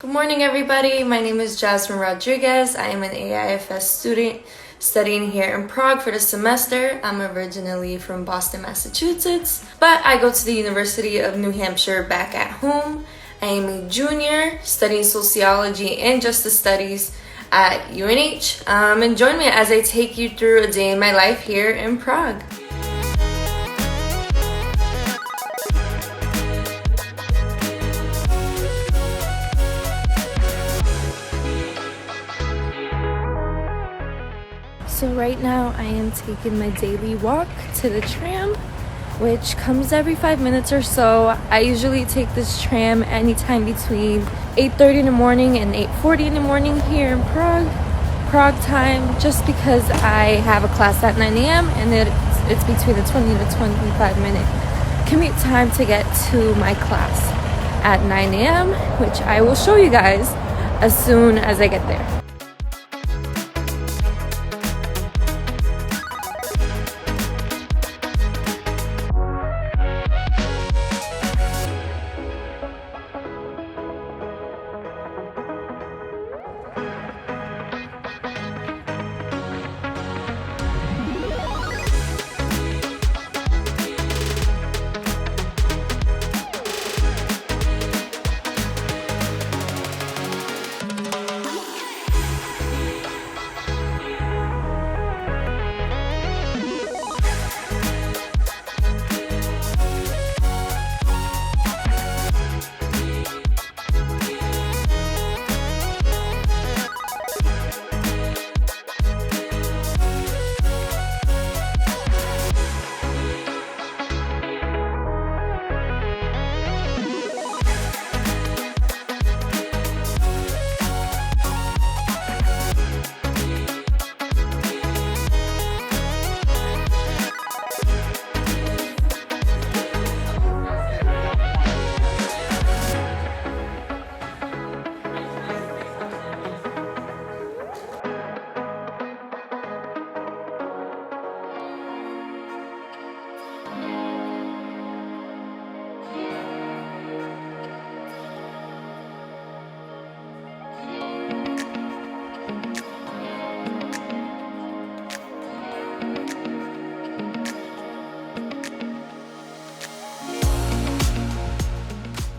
Good morning, everybody. My name is 𝗟𝗘𝗧'𝗦. I am an AIFS student studying here in Prague for the semester. I'm originally from Boston, Massachusetts, but I go to the University of New Hampshire back at home. I am a junior studying sociology and justice studies at UNH. And join me as I take you through a day in my life here in Prague. So right now I am taking my daily walk to the tram, which comes every 5 minutes or so. I usually take this tram anytime between 8:30 in the morning and 8:40 in the morning here in Prague time, just because I have a class at 9 a.m. and it's between a 20 to 25 minute commute time to get to my class at 9 a.m., which I will show you guys as soon as I get there.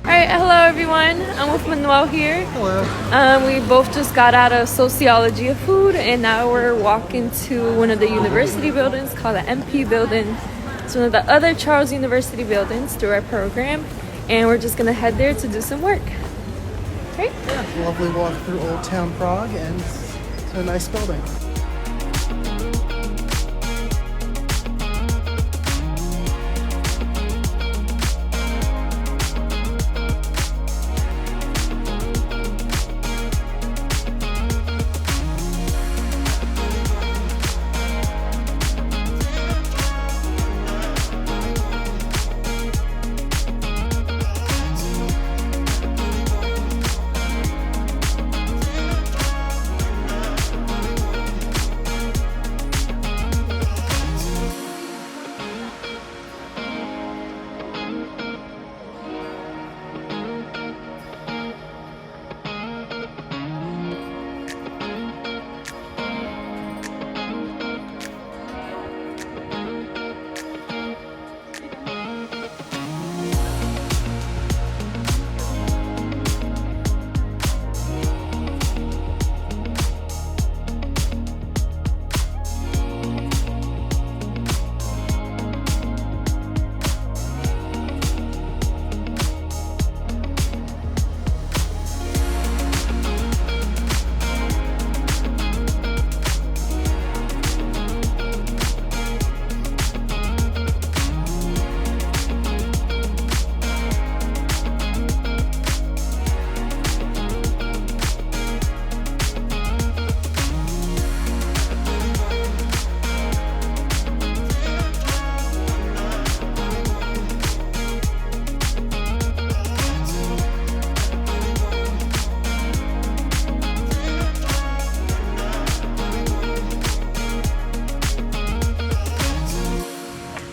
Alright, hello everyone. I'm with Manuel here. Hello. We both just got out of sociology of food, and now we're walking to one of the university buildings called the MP building. It's one of the other Charles University buildings through our program, and we're just gonna head there to do some work. Right? Yeah, lovely walk through Old Town Prague, and it's a nice building.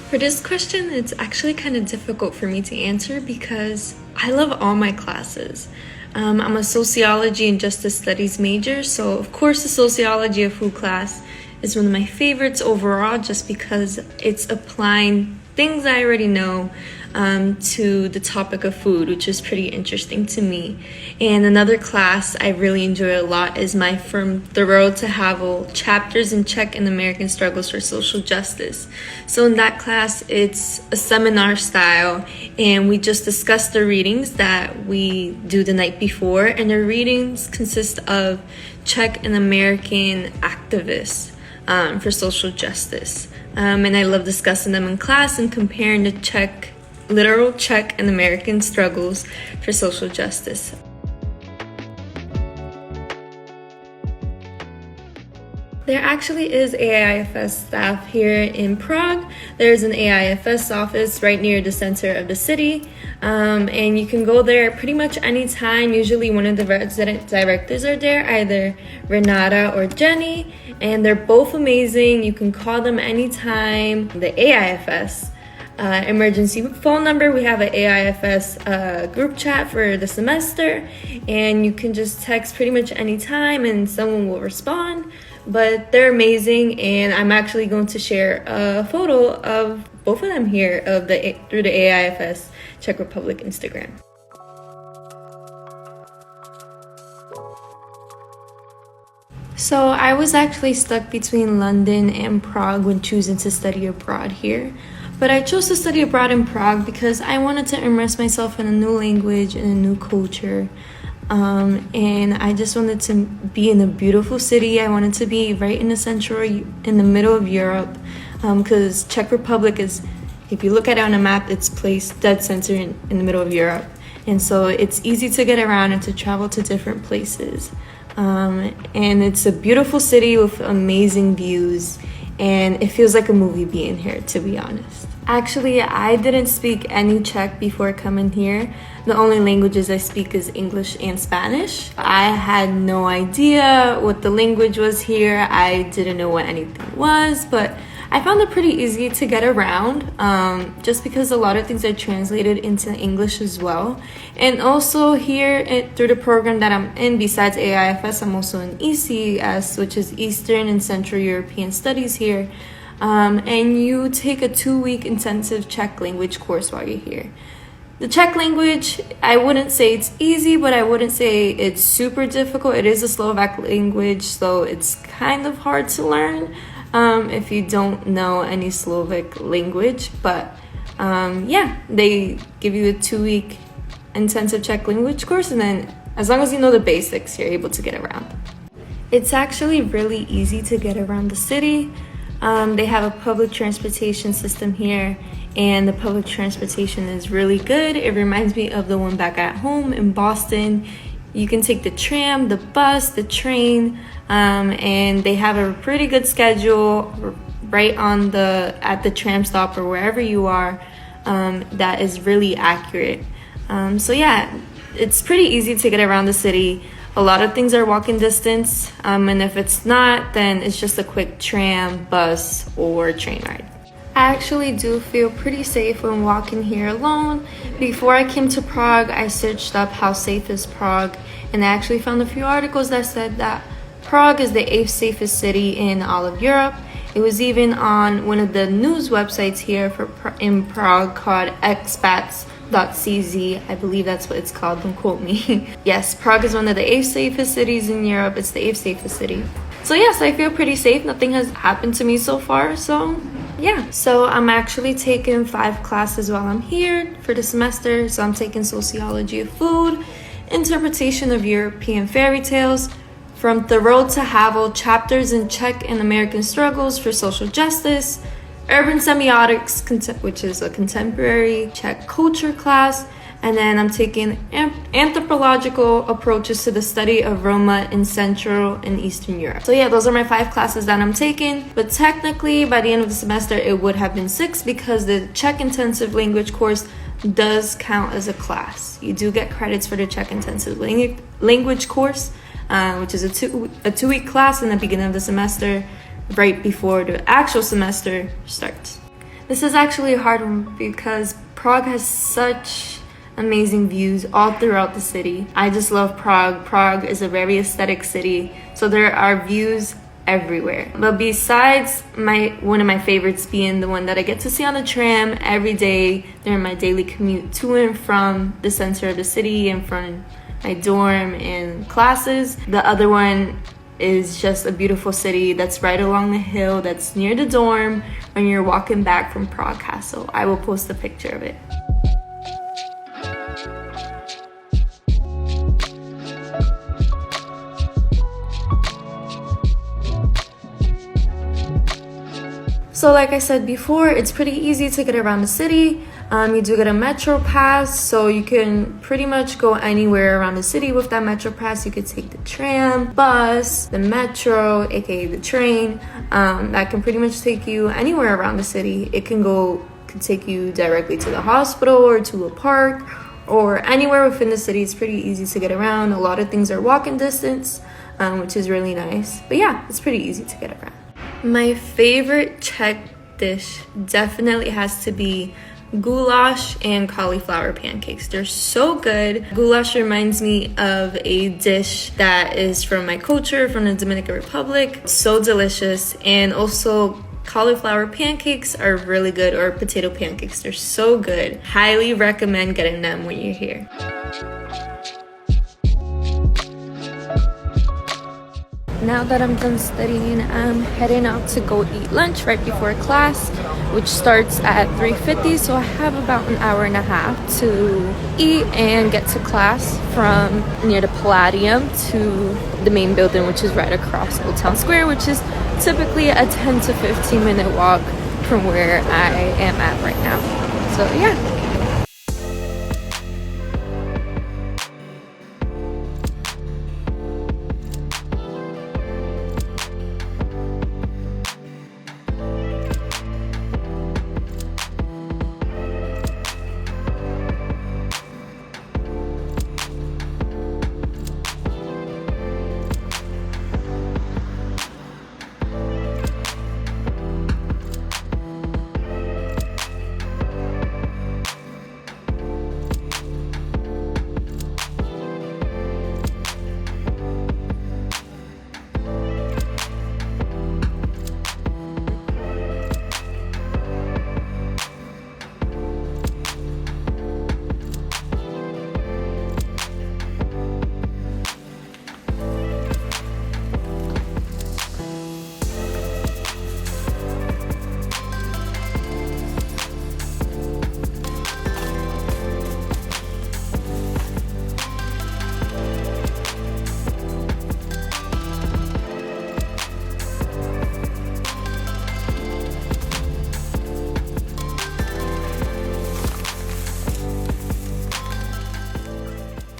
For this question, it's actually kind of difficult for me to answer because I love all my classes. I'm a sociology and justice studies major, so of course the sociology of food class is one of my favorites overall, just because it's applying things I already know to the topic of food, which is pretty interesting to me. And another class I really enjoy a lot is my From the Road to Havel, Chapters in Czech and American Struggles for Social Justice. So in that class, it's a seminar style, and we just discuss the readings that we do the night before, and the readings consist of Czech and American activists for social justice. And I love discussing them in class and comparing the literal Czech and American struggles for social justice. There actually is AIFS staff here in Prague. There's an AIFS office right near the center of the city, and you can go there pretty much anytime. Usually one of the resident directors are there, either Renata or Jenny, and they're both amazing. You can call them anytime. The AIFS emergency phone number, we have an AIFS group chat for the semester, and you can just text pretty much anytime and someone will respond. But they're amazing, and I'm actually going to share a photo of both of them here through the AIFS Czech Republic Instagram. So I was actually stuck between London and Prague when choosing to study abroad here. But I chose to study abroad in Prague because I wanted to immerse myself in a new language and a new culture. And I just wanted to be in a beautiful city. I wanted to be right in the middle of Europe, because Czech Republic is, if you look at it on a map, it's placed dead center in the middle of Europe. And so it's easy to get around and to travel to different places. And it's a beautiful city with amazing views, and it feels like a movie being here, to be honest. Actually, I didn't speak any Czech before coming here. The only languages I speak is English and Spanish. I had no idea what the language was here. I didn't know what anything was, but I found it pretty easy to get around, just because a lot of things are translated into English as well. And also here, through the program that I'm in, besides AIFS, I'm also in ECS, which is Eastern and Central European Studies here. And you take a 2-week intensive Czech language course while you're here. The Czech language, I wouldn't say it's easy, but I wouldn't say it's super difficult. It is a Slovak language, so it's kind of hard to learn if you don't know any Slovak language. But yeah, they give you a 2-week intensive Czech language course, and then as long as you know the basics, you're able to get around. It's actually really easy to get around the city. They have a public transportation system here, and the public transportation is really good. It reminds me of the one back at home in Boston. You can take the tram, the bus, the train, and they have a pretty good schedule right at the tram stop or wherever you are, that is really accurate. So yeah, it's pretty easy to get around the city. A lot of things are walking distance, and if it's not, then it's just a quick tram, bus, or train ride. I actually do feel pretty safe when walking here alone. Before I came to Prague, I searched up how safe is Prague, and I actually found a few articles that said that Prague is the 8th safest city in all of Europe. It was even on one of the news websites here in Prague called 𝗟𝗘𝗧'𝗦. I believe that's what it's called, don't quote me. Yes, Prague is one of the 8th safest cities in Europe. It's the 8th safest city. So yes, I feel pretty safe. Nothing has happened to me so far, so yeah. So I'm actually taking 5 classes while I'm here for the semester. So I'm taking sociology of food, interpretation of European fairy tales, From the Road to Havel, Chapters in Czech and American Struggles for Social Justice, Urban Semiotics, which is a contemporary Czech culture class, and then I'm taking anthropological approaches to the study of Roma in Central and Eastern Europe. So yeah, those are my 5 classes that I'm taking, but technically by the end of the semester it would have been 6 because the Czech intensive language course does count as a class. You do get credits for the Czech intensive language course, which is a 2-week class in the beginning of the semester, right before the actual semester starts. This is actually a hard one because Prague has such amazing views all throughout the city. I just love Prague. Prague is a very aesthetic city, so there are views everywhere. But besides one of my favorites being the one that I get to see on the tram every day during my daily commute to and from the center of the city and from my dorm and classes, the other one is just a beautiful city that's right along the hill that's near the dorm when you're walking back from Prague Castle. I will post a picture of it. So like I said before, it's pretty easy to get around the city. You do get a metro pass, so you can pretty much go anywhere around the city with that metro pass. You could take the tram, bus, the metro, aka the train. That can pretty much take you anywhere around the city. It can take you directly to the hospital or to a park or anywhere within the city. It's pretty easy to get around. A lot of things are walking distance, which is really nice. But yeah, it's pretty easy to get around. My favorite Czech dish definitely has to be goulash and cauliflower pancakes. They're so good. Goulash reminds me of a dish that is from my culture, from the Dominican Republic. So delicious. And also cauliflower pancakes are really good, or potato pancakes. They're so good. Highly recommend getting them when you're here. Now that I'm done studying, I'm heading out to go eat lunch right before class, which starts at 3:50, so I have about an hour and a half to eat and get to class from near the Palladium to the main building, which is right across Old Town Square, which is typically a 10 to 15 minute walk from where I am at right now. So yeah.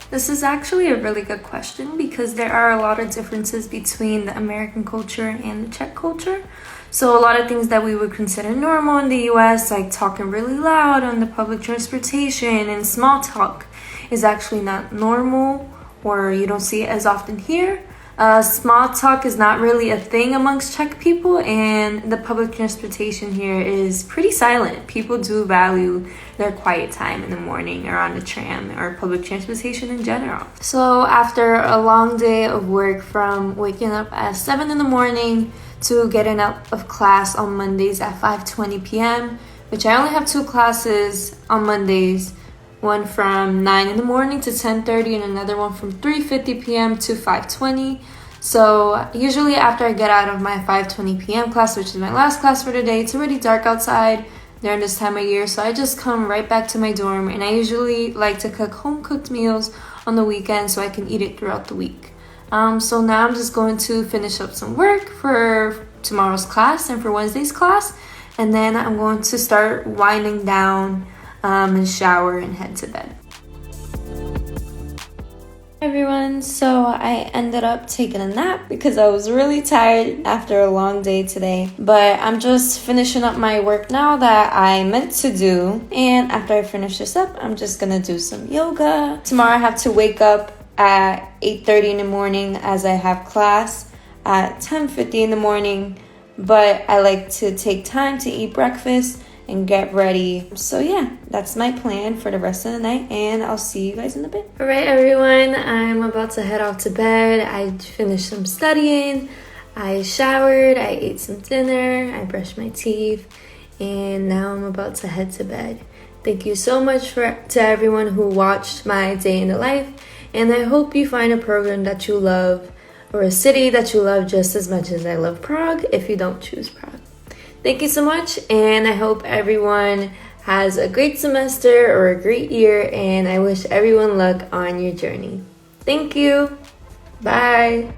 This is actually a really good question because there are a lot of differences between the American culture and the Czech culture. So a lot of things that we would consider normal in the US, like talking really loud on the public transportation and small talk, is actually not normal, or you don't see it as often here. Small talk is not really a thing amongst Czech people, and the public transportation here is pretty silent. People do value their quiet time in the morning or on the tram or public transportation in general. So after a long day of work, from waking up at 7 in the morning to getting out of class on Mondays at 5:20 p.m., which I only have 2 classes on Mondays, one from 9 in the morning to 10:30 and another one from 3:50 p.m. to 5:20. So usually after I get out of my 5:20 p.m. class, which is my last class for the day, it's already dark outside during this time of year, so I just come right back to my dorm, and I usually like to cook home-cooked meals on the weekend so I can eat it throughout the week. So now I'm just going to finish up some work for tomorrow's class and for Wednesday's class, and then I'm going to start winding down and shower and head to bed. Hey everyone, so I ended up taking a nap because I was really tired after a long day today, but I'm just finishing up my work now that I meant to do, and after I finish this up, I'm just gonna do some yoga. Tomorrow I have to wake up at 8:30 in the morning as I have class at 10:50 in the morning, but I like to take time to eat breakfast and get ready. So yeah, that's my plan for the rest of the night, and I'll see you guys in a bit. All right, everyone, I'm about to head off to bed. I finished some studying, I showered, I ate some dinner, I brushed my teeth, and now I'm about to head to bed. Thank you so much to everyone who watched my day in the life, and I hope you find a program that you love or a city that you love just as much as I love Prague if you don't choose Prague. Thank you so much, and I hope everyone has a great semester or a great year, and I wish everyone luck on your journey. Thank you. Bye.